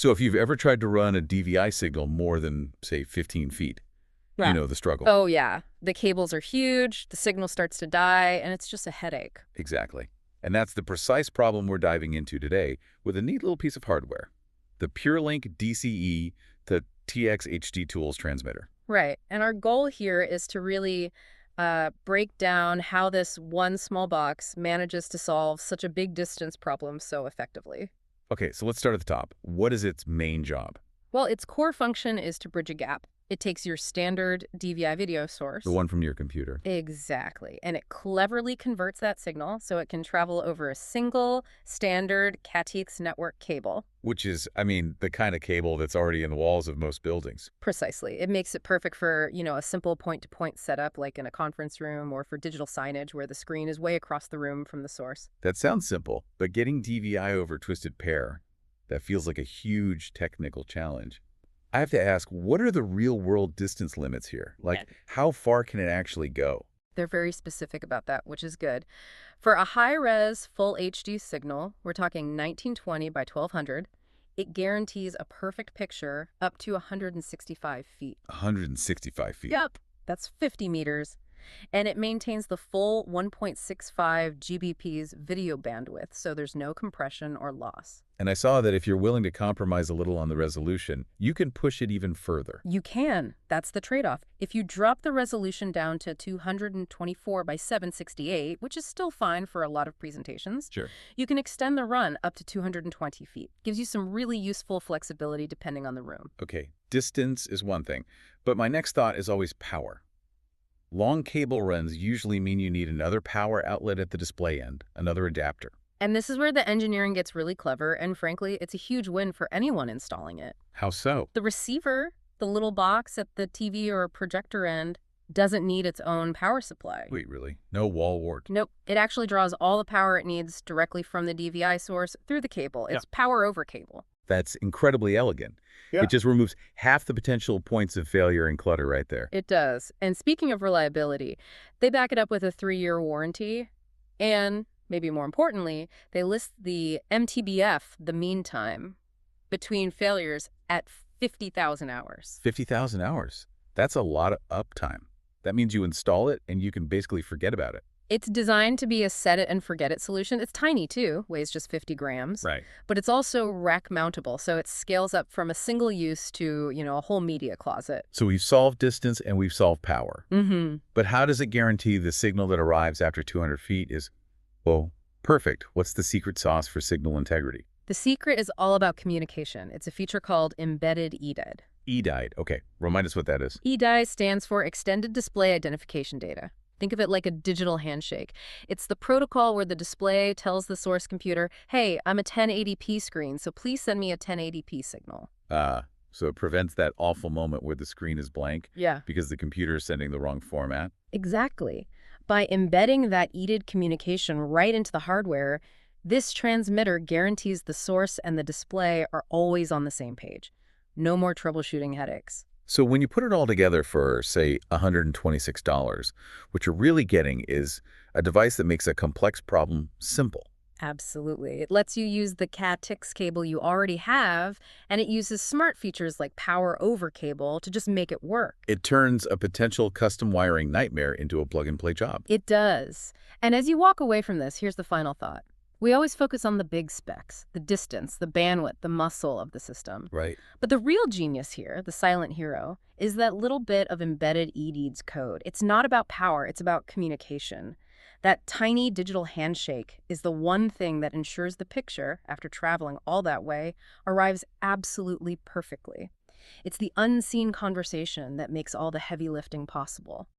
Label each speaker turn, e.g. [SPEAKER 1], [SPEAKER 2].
[SPEAKER 1] So if you've ever tried to run a DVI signal more than, say, 15 feet, you
[SPEAKER 2] Right.
[SPEAKER 1] know the struggle.
[SPEAKER 2] Oh, yeah. The cables are huge, the signal starts to die, and it's just a headache.
[SPEAKER 1] Exactly. And that's the precise problem we're diving into today with a neat little piece of hardware, the PureLink DCE to TX HDTools transmitter.
[SPEAKER 2] Right. And our goal here is to really break down how this one small box manages to solve such a big distance problem so effectively.
[SPEAKER 1] Okay, so let's start at the top. What is its main job?
[SPEAKER 2] Well, its core function is to bridge a gap. It takes your standard DVI video
[SPEAKER 1] The
[SPEAKER 2] source.
[SPEAKER 1] one from your computer.
[SPEAKER 2] Exactly. And it cleverly converts that signal so it can travel over a single standard CATx network cable.
[SPEAKER 1] Which is, I mean, the kind of cable that's already in the walls of most buildings.
[SPEAKER 2] Precisely. It makes it perfect for, a simple point-to-point setup like in a conference room or for digital signage where the screen is way across the room from the source.
[SPEAKER 1] That sounds simple, but getting DVI over twisted pair, that feels like a huge technical challenge. I have to ask, what are the real-world distance limits here? Like, how far can it actually go?
[SPEAKER 2] They're very specific about that, which is good. For a high-res full HD signal, we're talking 1920 by 1200, it guarantees a perfect picture up to 165 feet.
[SPEAKER 1] 165 feet.
[SPEAKER 2] Yep. That's 50 meters. And it maintains the full 1.65 Gbps video bandwidth, so there's no compression or loss.
[SPEAKER 1] And I saw that if you're willing to compromise a little on the resolution, you can push it even further.
[SPEAKER 2] You can. That's the trade-off. If you drop the resolution down to 224 by 768, which is still fine for a lot of presentations,
[SPEAKER 1] Sure.
[SPEAKER 2] you can extend the run up to 220 feet. Gives you some really useful flexibility depending on the room.
[SPEAKER 1] Okay, distance is one thing, but my next thought is always power. Long cable runs usually mean you need another power outlet at the display end, another adapter.
[SPEAKER 2] And this is where the engineering gets really clever, and frankly, it's a huge win for anyone installing it.
[SPEAKER 1] How so?
[SPEAKER 2] The receiver, the little box at the TV or projector end, doesn't need its own power supply.
[SPEAKER 1] Wait, really? No wall wart?
[SPEAKER 2] Nope. It actually draws all the power it needs directly from the DVI source through the cable. It's power over cable.
[SPEAKER 1] That's incredibly elegant.
[SPEAKER 3] Yeah.
[SPEAKER 1] It just removes half the potential points of failure and clutter right there.
[SPEAKER 2] It does. And speaking of reliability, they back it up with a 3-year warranty. And, maybe more importantly, they list the MTBF, the mean time, between failures at 50,000 hours.
[SPEAKER 1] 50,000 hours. That's a lot of uptime. That means you install it and you can basically forget about it.
[SPEAKER 2] It's designed to be a set-it-and-forget-it solution. It's tiny, too, weighs just 50 grams.
[SPEAKER 1] Right.
[SPEAKER 2] But it's also rack-mountable, so it scales up from a single use to, a whole media closet.
[SPEAKER 1] So we've solved distance and we've solved power.
[SPEAKER 2] Mm-hmm.
[SPEAKER 1] But how does it guarantee the signal that arrives after 200 feet is, well, perfect? What's the secret sauce for signal integrity?
[SPEAKER 2] The secret is all about communication. It's a feature called embedded EDID.
[SPEAKER 1] EDID. Okay, remind us what that is.
[SPEAKER 2] EDID stands for Extended Display Identification Data. Think of it like a digital handshake. It's the protocol where the display tells the source computer, hey, I'm a 1080p screen, so please send me a 1080p signal.
[SPEAKER 1] So it prevents that awful moment where the screen is blank
[SPEAKER 2] Yeah.
[SPEAKER 1] because the computer is sending the wrong format.
[SPEAKER 2] Exactly. By embedding that EDID communication right into the hardware, this transmitter guarantees the source and the display are always on the same page. No more troubleshooting headaches.
[SPEAKER 1] So when you put it all together for, say, $126, what you're really getting is a device that makes a complex problem simple.
[SPEAKER 2] Absolutely. It lets you use the CATx cable you already have, and it uses smart features like power over cable to just make it work.
[SPEAKER 1] It turns a potential custom wiring nightmare into a plug-and-play job.
[SPEAKER 2] It does. And as you walk away from this, here's the final thought. We always focus on the big specs, the distance, the bandwidth, the muscle of the system.
[SPEAKER 1] Right.
[SPEAKER 2] But the real genius here, the silent hero, is that little bit of embedded EDID's code. It's not about power, it's about communication. That tiny digital handshake is the one thing that ensures the picture, after traveling all that way, arrives absolutely perfectly. It's the unseen conversation that makes all the heavy lifting possible.